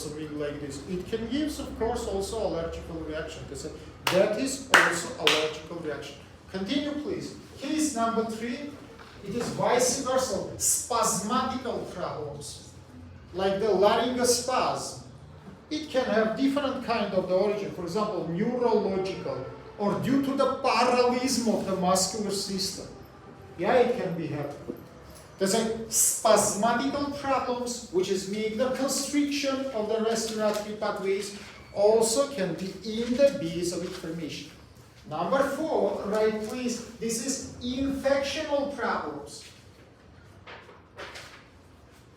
something like this. It can give, of course, also allergical reaction. That is also allergical reaction. Continue, please. Case number 3, it is vice versa, spasmodical problems, like the laryngospasm. It can have different kind of the origin, for example, neurological, or due to the parallelism of the muscular system. Yeah, it can be happening. There's a spasmodical problems, which is meaning the constriction of the respiratory pathways, also can be in the base of inflammation. Number 4, right, please, this is infectional problems.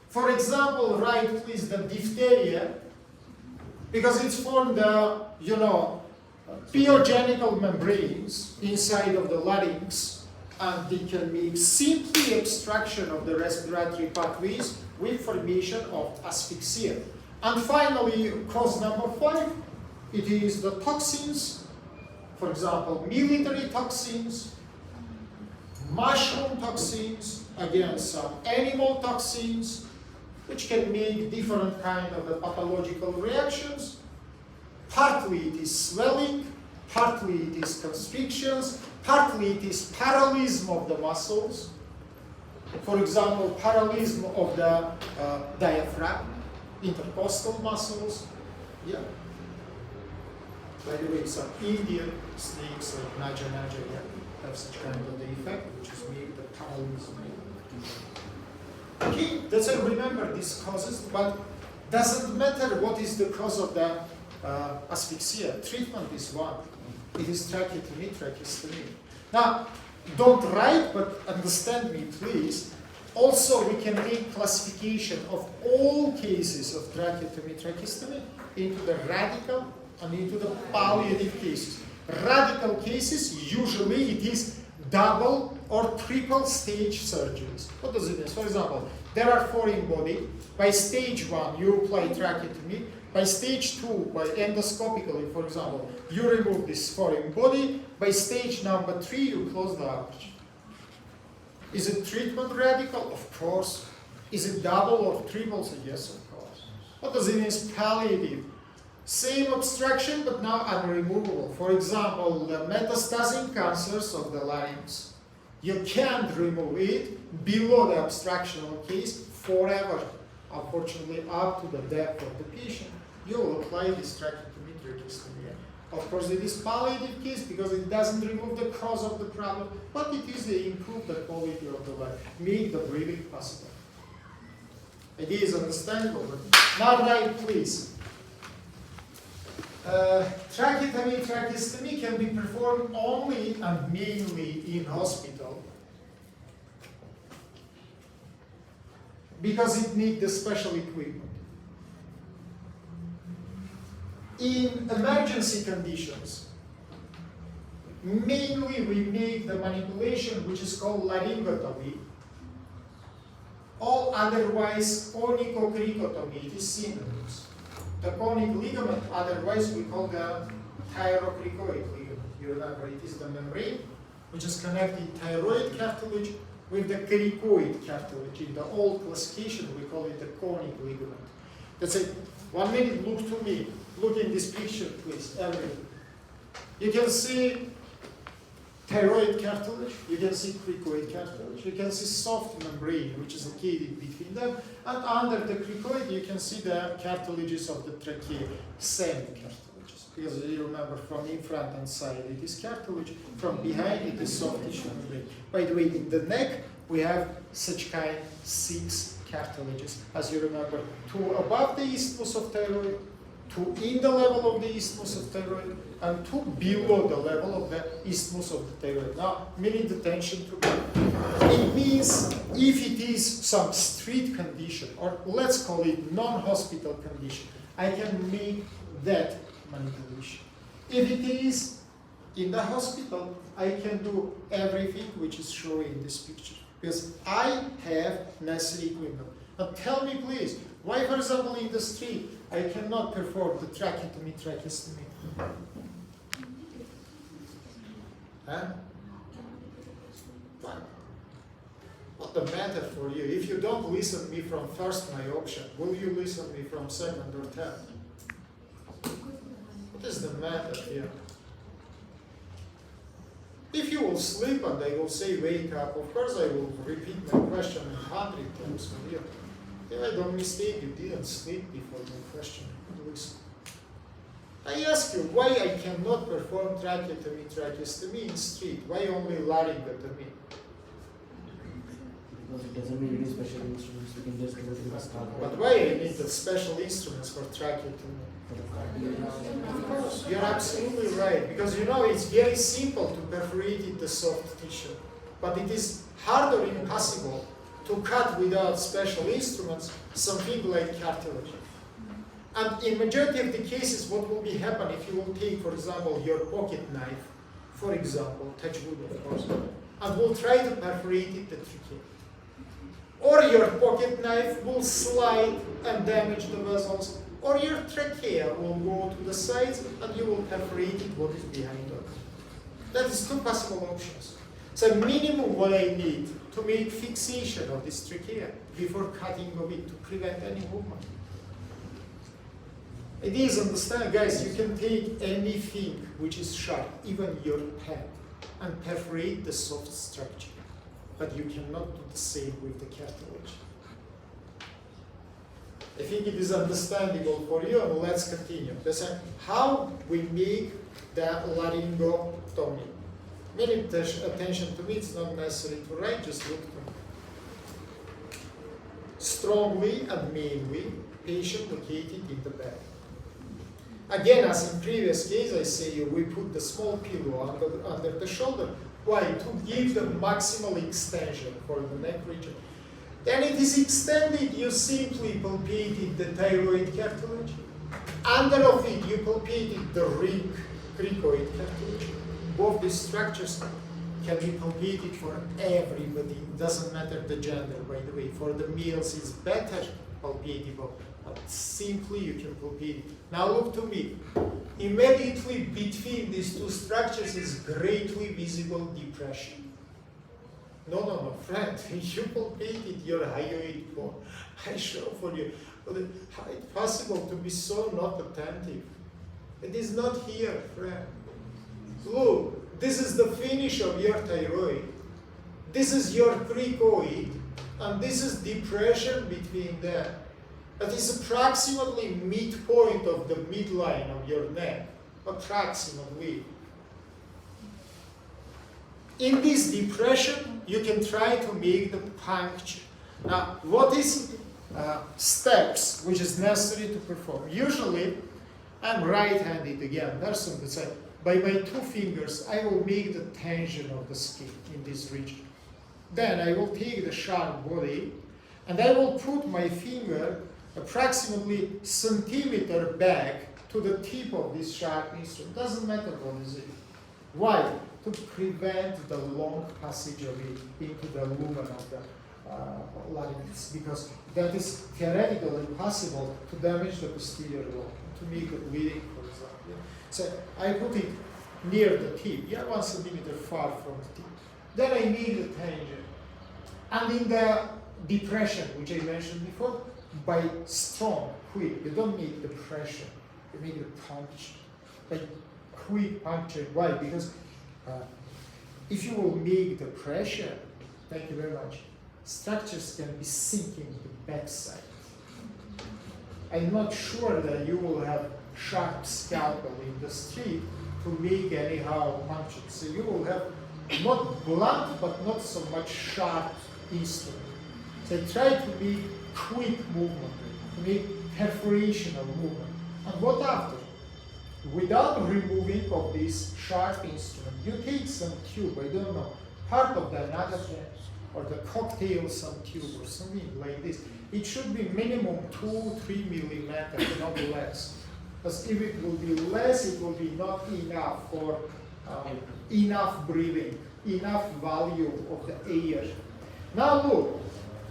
For example, right, please, the diphtheria, because it's from the, pyogenical membranes inside of the larynx, and they can make simply obstruction of the respiratory pathways with formation of asphyxia. And finally, cause number 5, it is the toxins, for example, military toxins, mushroom toxins, again, some animal toxins, which can make different kind of the pathological reactions. Partly it is swelling, partly it is constrictions, partly it is parallelism of the muscles. For example, parallelism of the diaphragm, intercostal muscles. Yeah. By the way, some Indian snakes like Naja Naja have such kind of the effect, which is maybe the parallelism. Okay, that's why remember these causes, but doesn't matter what is the cause of the asphyxia. Treatment is one. It is tracheotomy, tracheostomy. Now, don't write, but understand me, please. Also, we can make classification of all cases of tracheotomy, tracheostomy into the radical and into the palliative cases. Radical cases, usually it is double or triple stage surgeries. What does it mean? For example, there are foreign body. By stage 1, you apply tracheotomy. By stage 2, by endoscopically, for example, you remove this foreign body. By stage number 3, you close the aperture. Is it treatment radical? Of course. Is it double or triple? So yes, of course. What does it mean? Palliative. Same obstruction, but now unremovable. For example, the metastatic cancers of the larynx. You can't remove it below the obstructional case forever. Unfortunately, up to the death of the patient, you will apply this tracheotomy, tracheostomy. Of course, it is palliative case because it doesn't remove the cause of the problem, but it is to improve the quality of the life, make the breathing possible. It is understandable. Now, right, please. Tracheotomy, tracheostomy can be performed only and mainly in hospital because it needs the special equipment. In emergency conditions, mainly we make the manipulation which is called laryngotomy, or otherwise conicocricotomy. It is synonyms. The conic ligament, otherwise we call the thyrocricoid ligament. You remember, it is the membrane which is connecting thyroid cartilage with the cricoid cartilage. In the old classification, we call it the conic ligament. That's it. 1 minute, look to me. Look in this picture, please, everyone. You can see thyroid cartilage, you can see cricoid cartilage, you can see soft membrane, which is located between them, and under the cricoid, you can see the cartilages of the trachea, semi-cartilages. Because you remember, from in front and side, it is cartilage, from behind, it is soft tissue membrane. By the way, in the neck, we have such kind 6 cartilages. As you remember, 2 above the isthmus of thyroid, 2 in the level of the isthmus of thyroid, and 2 below the level of the isthmus of the thyroid. Now, minute attention to that. It means if it is some street condition, or let's call it non-hospital condition, I can make that manipulation. If it is in the hospital, I can do everything which is shown in this picture, because I have necessary equipment. Now tell me please, why for example in the street, I cannot perform the tracheotomy, tracheostomy? Huh? Why? Well, not the matter for you. If you don't listen me from first my option, will you listen me from second or third? What is the matter here? If you will sleep and I will say wake up, of course I will repeat my question 100 times for you. If I don't mistake, you didn't sleep before my question. Listen. I ask you why I cannot perform tracheotomy, tracheostomy in street. Why only laryngotomy? Because it doesn't need any special instruments. You can just go to the start. But why I need the special instruments for tracheotomy? Of course, you're absolutely right. Because you know it's very simple to perforate in the soft tissue, but it is hard or impossible to cut without special instruments something like cartilage. And in majority of the cases, what will be happen if you will take, for example, your pocket knife, for example, touch wood of course, and will try to perforate it the trachea. Or your pocket knife will slide and damage the vessels, or your trachea will go to the sides and you will perforate it what is behind it. That is two possible options. So minimum what I need to make fixation of this trachea before cutting of it to prevent any movement. It is, understand, guys, you can take anything which is sharp, even your pen, and perforate the soft structure. But you cannot do the same with the cartilage. I think it is understandable for you, and let's continue. That's how we make the laryngotomy. Many attention to me, it's not necessary to write, just look to me. Strongly and mainly, patient located in the back. Again, as in previous case, I say we put the small pillow under the shoulder. Why? To give the maximal extension for the neck region. Then it is extended, you simply palpated the thyroid cartilage. Under of it, you palpated the ring cricoid cartilage. Both these structures can be palpated for everybody. It doesn't matter the gender, by the way. For the males, it's better palpatable. But simply you can palpate it. Now look to me. Immediately between these two structures is greatly visible depression. No, friend, you palpated your hyoid bone. I show for you. How it's possible to be so not attentive? It is not here, friend. Look, this is the finish of your thyroid. This is your cricoid, and this is depression between them. That is approximately midpoint of the midline of your neck, approximately. In this depression, you can try to make the puncture. Now, what is steps which is necessary to perform? Usually, I'm right-handed again. There's some that say, by my two fingers, I will make the tension of the skin in this region. Then I will take the sharp body, and I will put my finger approximately centimeter back to the tip of this sharp instrument. Doesn't matter what is it. Why? To prevent the long passage of it into the lumen of the larynx, because that is theoretically possible to damage the posterior wall, to make the bleeding, for example. So I put it near the tip, 1 centimeter far from the tip. Then I need the tangent. And in the depression, which I mentioned before, by strong, quick, you don't make the pressure, you make the puncture. By quick puncture. Why? Because if you will make the pressure, thank you very much, structures can be sinking to the backside. I'm not sure that you will have sharp scalpel in the street to make anyhow puncture. So you will have not blunt, but not so much sharp instrument. So try to make quick movement, to make perforation of movement. And what after? Without removing of this sharp instrument, you take some tube, I don't know, part of the anatomy, or the cocktail some tube or something like this. It should be minimum 2-3 millimeters, not less. Because if it will be less, it will be not enough for enough breathing, enough volume of the air. Now look,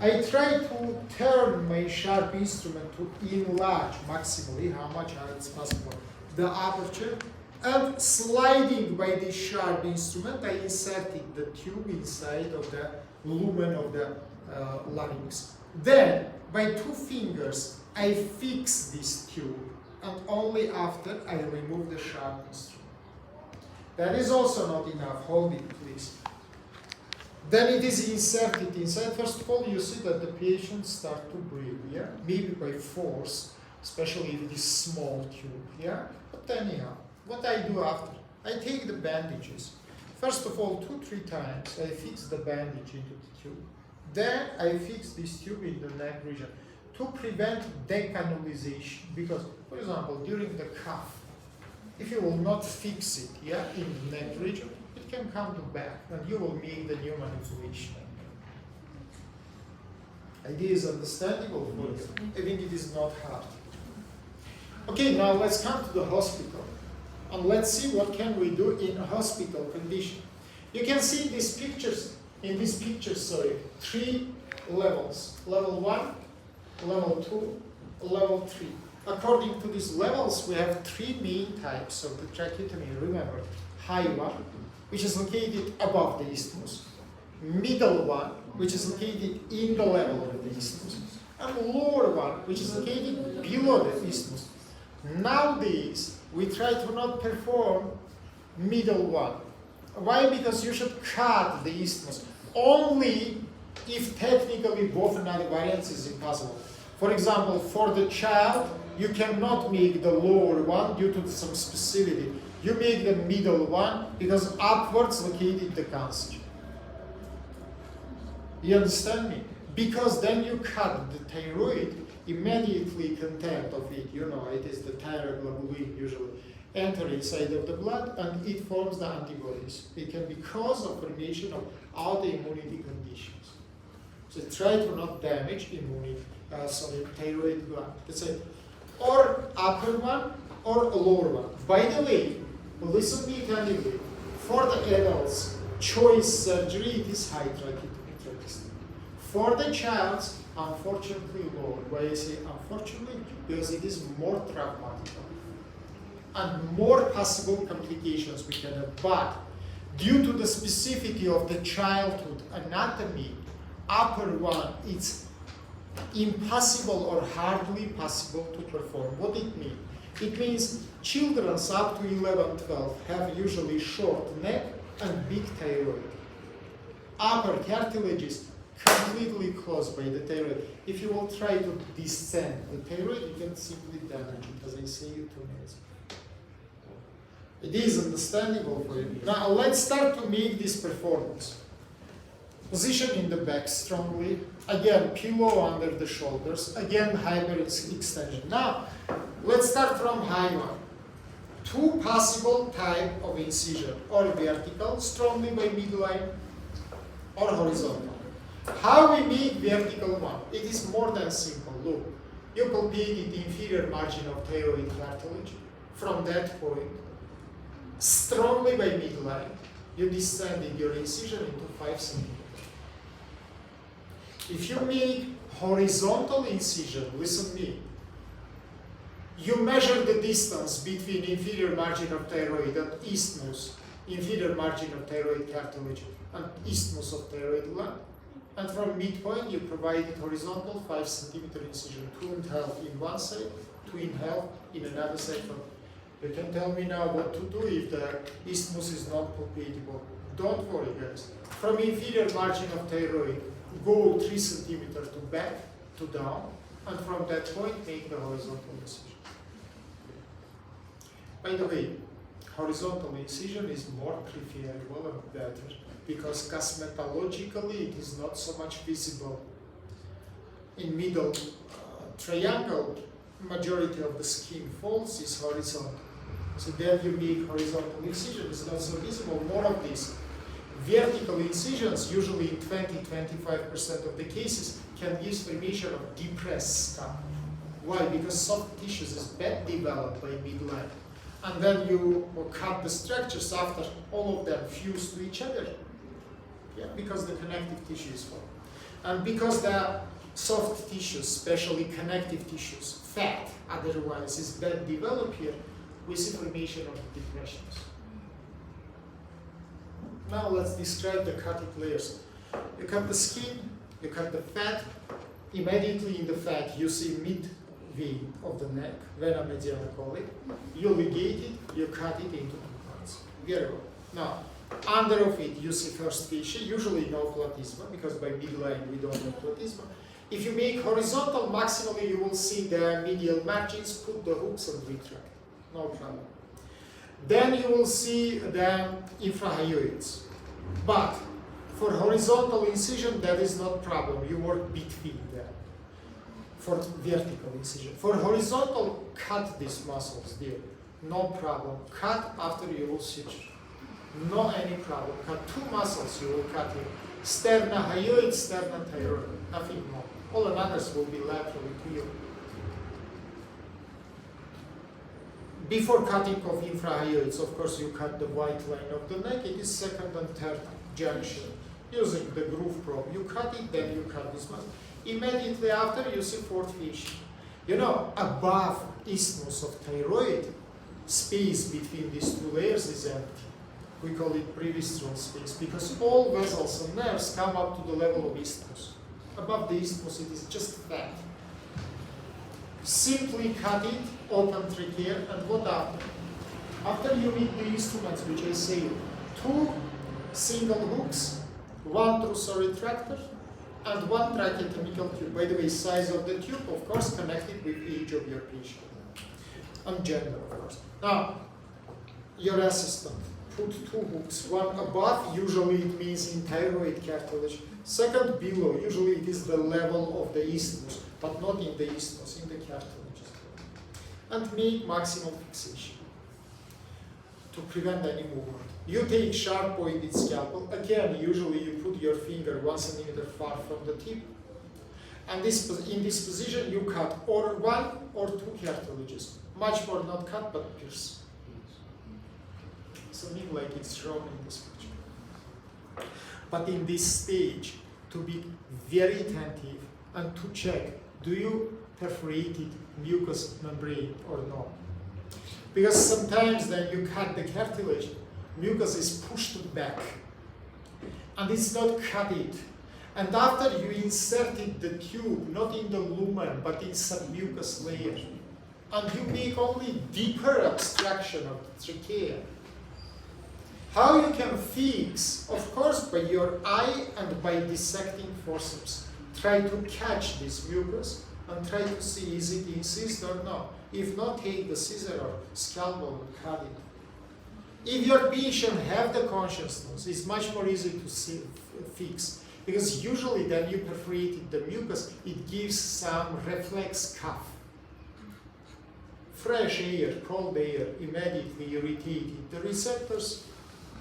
I try to turn my sharp instrument to enlarge maximally, how much it's possible, the aperture, and sliding by this sharp instrument, I inserted the tube inside of the lumen of the larynx. Then, by 2 fingers, I fix this tube, and only after I remove the sharp instrument. That is also not enough. Hold it, please. Then it is inserted inside. First of all, you see that the patient starts to breathe, yeah? Maybe by force, especially if it is small tube, yeah? But anyhow, what I do after? I take the bandages. First of all, 2-3 times, I fix the bandage into the tube. Then I fix this tube in the neck region to prevent decanalization. Because, for example, during the cough, if you will not fix it, yeah, in the neck region, it can come to back, and you will make the new manipulation. Idea is understandable for you. I think it is not hard. Okay, now let's come to the hospital, and let's see what can we do in a hospital condition. You can see these pictures. In these pictures, 3 levels: level 1, level 2, level 3. According to these levels, we have 3 main types of the tracheotomy. Remember, high one, which is located above the isthmus; middle one, which is located in the level of the isthmus; and lower one, which is located below the isthmus. Nowadays, we try to not perform middle one. Why? Because you should cut the isthmus only if technically both another variants is impossible. For example, for the child, you cannot make the lower one due to some specificity. You make the middle one because upwards located the cancer. You understand me? Because then you cut the thyroid, immediately content of it, you know, it is the thyroglobulin usually, enter inside of the blood and it forms the antibodies. It can be cause of formation of autoimmunity conditions. So try to not damage thyroid gland. That's it. Or upper one or lower one. By the way, listen to me attentively. For the adults, choice surgery, it is high tracheotomy. For the child, unfortunately lower. Why I say unfortunately? Because it is more traumatic and more possible complications we can have. But due to the specificity of the childhood anatomy, upper one, it's impossible or hardly possible to perform. What it means? It means children up to 11, 12 have usually short neck and big thyroid. Upper cartilage is completely closed by the thyroid. If you will try to descend the thyroid, you can simply damage it, as I say you 2 minutes. It is understandable for you. Now let's start to make this performance. Position in the back strongly. Again, pillow under the shoulders. Again, hyper extension. Now, let's start from high one. 2 possible type of incision, or vertical, strongly by midline, or horizontal. How we make vertical one? It is more than simple. Look, you palpate the inferior margin of thyroid cartilage. From that point, strongly by midline, you descend in your incision into 5 centimeters. If you make horizontal incision, listen to me, you measure the distance between inferior margin of thyroid and isthmus, inferior margin of thyroid cartilage and isthmus of thyroid gland, and from midpoint you provide it horizontal 5 centimeter incision, 2.5 in one side, 2.5 in another side. You can tell me now what to do if the isthmus is not palpatable. Don't worry, guys. From inferior margin of thyroid, go 3 centimeters to back, to down, and from that point make the horizontal incision. By the way, horizontal incision is more preferable and better because cosmetologically it is not so much visible. In middle triangle, majority of the skin folds is horizontal. So then you make horizontal incision, it's not so visible. More of these vertical incisions, usually in 20-25% of the cases, can give formation of depressed scalp. Why? Because soft tissues is bad developed by midline. And then you cut the structures after all of them fuse to each other. Yeah, because the connective tissue is formed. And because the soft tissues, especially connective tissues, fat otherwise is bad developed here, we see formation of depressions. Now let's describe the cutted layers. You cut the skin, you cut the fat. Immediately in the fat, you see mid-V of the neck, vena mediana call it. You ligate it, you cut it into 2 parts. Very well. Now, under of it, you see first fascia, usually no platysma, because by midline we don't have platysma. If you make horizontal, maximally you will see the medial margins, put the hooks and retract. No problem. Then you will see the infrahyoids. But for horizontal incision, that is not problem. You work between them. For vertical incision. For horizontal, cut these muscles there. No problem. Cut after you will suture. No any problem. Cut 2 muscles, you will cut here. Sternahyoid, sternothyroid. Nothing more. All the others will be laterally to you. Before cutting of infrahyoids, of course, you cut the white line of the neck. It is second and third junction. Using the groove probe, you cut it, then you cut this muscle. Immediately after, you see fourth fascia. You know, above isthmus of thyroid, space between these 2 layers is empty. We call it previsceral space because all vessels and nerves come up to the level of isthmus. Above the isthmus, it is just fat. Simply cut it, open trachea, and what after? After you meet the instruments, which I say, 2 single hooks, 1 trousseau retractor, and 1 tracheotomical tube. By the way, size of the tube, of course, connected with age of your patient. And gender, of course. Now, your assistant, put 2 hooks, 1 above, usually it means in thyroid cartilage. Second, below, usually it is the level of the isthmus, but not in the isthmus, in the cartilage. And make maximal fixation to prevent any movement. You take sharp pointed scalpel. Again, usually you put your finger 1 centimeter far from the tip. And in this position, you cut or 1 or 2 cartilages. Much more not cut, but pierce. Something like it's shown in this picture. But in this stage, to be very attentive and to check, do you perforated mucous membrane or not? Because sometimes when you cut the cartilage, mucus is pushed back and it's not cut it. And after you inserted the tube, not in the lumen, but in submucous layer, and you make only deeper obstruction of the trachea. How you can fix? Of course, by your eye and by dissecting forceps. Try to catch this mucus and try to see is it incised or not. If not, take the scissor or scalpel and cut it. If your patient have the consciousness, it's much more easy to fix. Because usually when you perforated the mucus, it gives some reflex cough. Fresh air, cold air, immediately irritated the receptors.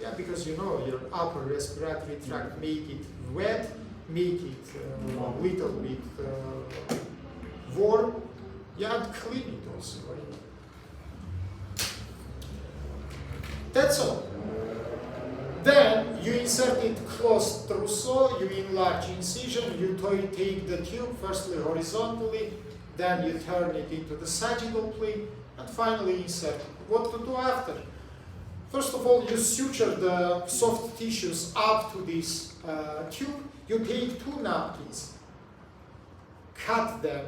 Yeah, because you know your upper respiratory tract make it wet, make it a little bit warm. Yeah, and clean it also, right? That's all. Then you insert it close trousseau, you enlarge incision, you take the tube firstly horizontally, then you turn it into the sagittal plane, and finally insert it. What to do after? First of all, you suture the soft tissues up to this tube. You take 2 napkins, cut them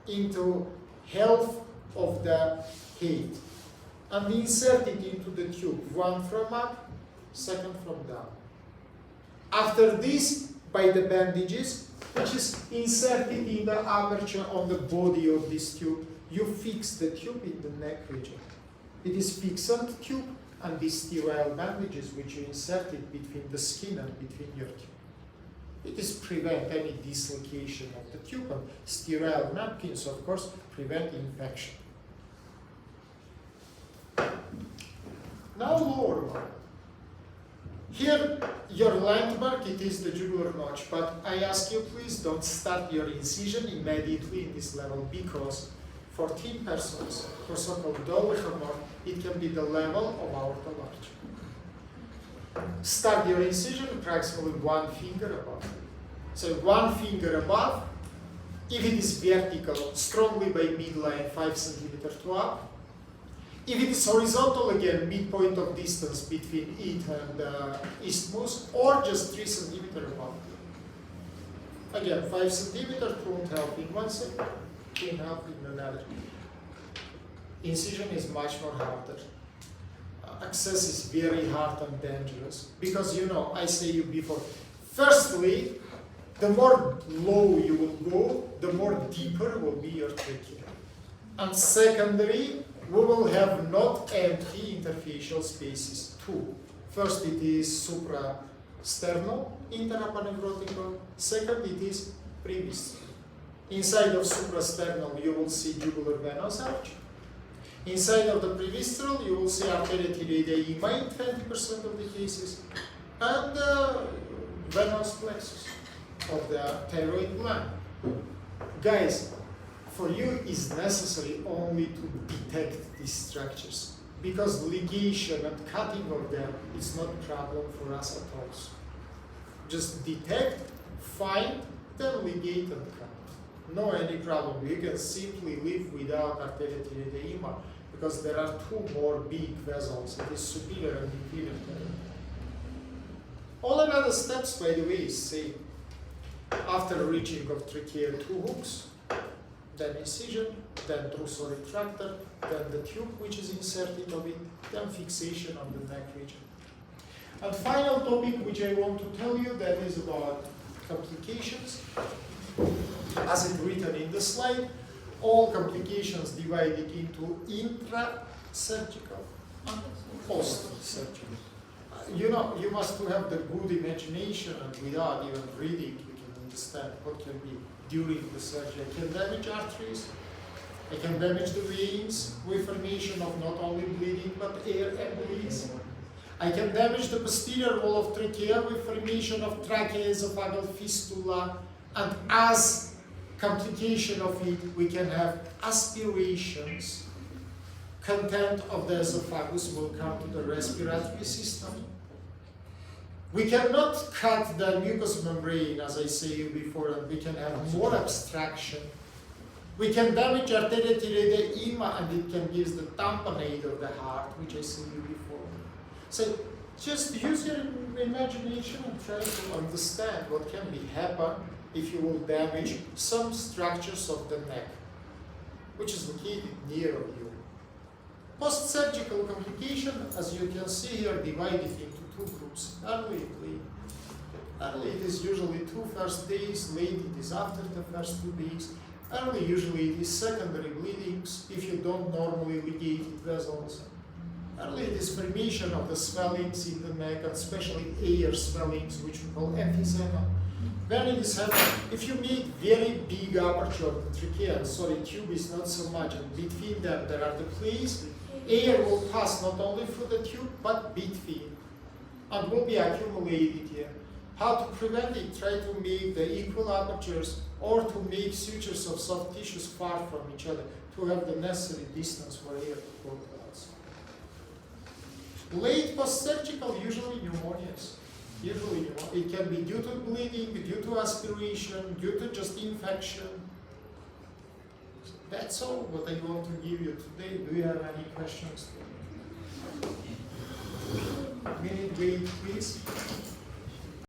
into half of the head, and insert it into the tube, 1 from up, 2nd from down. After this, by the bandages, which is inserted in the aperture on the body of this tube, you fix the tube in the neck region. It is fixed tube and these sterile bandages which you inserted between the skin and between your tube. It is prevent any dislocation of the tube, and sterile napkins, of course, prevent infection. Now lower one. Here, your landmark, it is the jugular notch, but I ask you please don't start your incision immediately in this level, because for thin persons, for so-called Dolliham, it can be the level of aorta large. Start your incision approximately 1 finger above. So 1 finger above. If it is vertical, strongly by midline 5 centimeters to up. If it is horizontal, again, midpoint of distance between it and isthmus, or just 3 centimeters above. Again, 5 centimeter, 2.5 in one side, 2.5 in another. Incision is much more harder. Access is very hard and dangerous because I say you before. Firstly, the more low you will go, the more deeper will be your trachea. And secondly, we will have not empty interfacial spaces too. First, it is suprasternal interaponeurotic. Second, it is previsceral. Inside of suprasternal, you will see jugular venous arch. Inside of the previsceral, you will see arteriotidea in 20% of the cases, and venous plexus of the thyroid gland. Guys, for you is necessary only to detect these structures, because ligation and cutting of them is not a problem for us at all. Just detect, find, then ligate and cut. No any problem. You can simply live without arteriotidea because there are two more big vessels. It is superior and inferior. All another steps, by the way, is same. After reaching of trachea, 2 hooks, then incision, then druso retractor, then the tube which is inserted of it, then fixation on the neck region. And final topic which I want to tell you, that is about complications. As it written in the slide, all complications divided into intra-surgical and post-surgical. You must have the good imagination, and without even reading, you can understand what can be during the surgery. I can damage arteries, I can damage the veins with formation of not only bleeding but air embolism. I can damage the posterior wall of trachea with formation of tracheoesophageal fistula, and as complication of it, we can have aspirations. Content of the esophagus will come to the respiratory system. We cannot cut the mucous membrane, as I said before, and we can have more abstraction. We can damage arteriotidea, and it can give the tamponade of the heart, which I said before. So just use your imagination and try to understand what can be happen if you will damage some structures of the neck, which is located near you. Post-surgical complication, as you can see here, divided into 2 groups. Early bleeding. Early it is usually 2 first days, late it is after the first 2 weeks. Early usually it is secondary bleedings if you don't normally ligate vessels. Early it is formation of the swellings in the neck, and especially air swellings, which we call emphysema. When it is happening, if you make very big aperture of the trachea, sorry, tube is not so much, and between them there are the places, air will pass not only through the tube, but between, and will be accumulated here. How to prevent it? Try to make the equal apertures, or to make sutures of soft tissues far from each other, to have the necessary distance for air to go outside. Late post-surgical, usually pneumonias. Usually, it can be due to bleeding, due to aspiration, due to just infection. That's all what I want to give you today. Do you have any questions? Minute wait, please.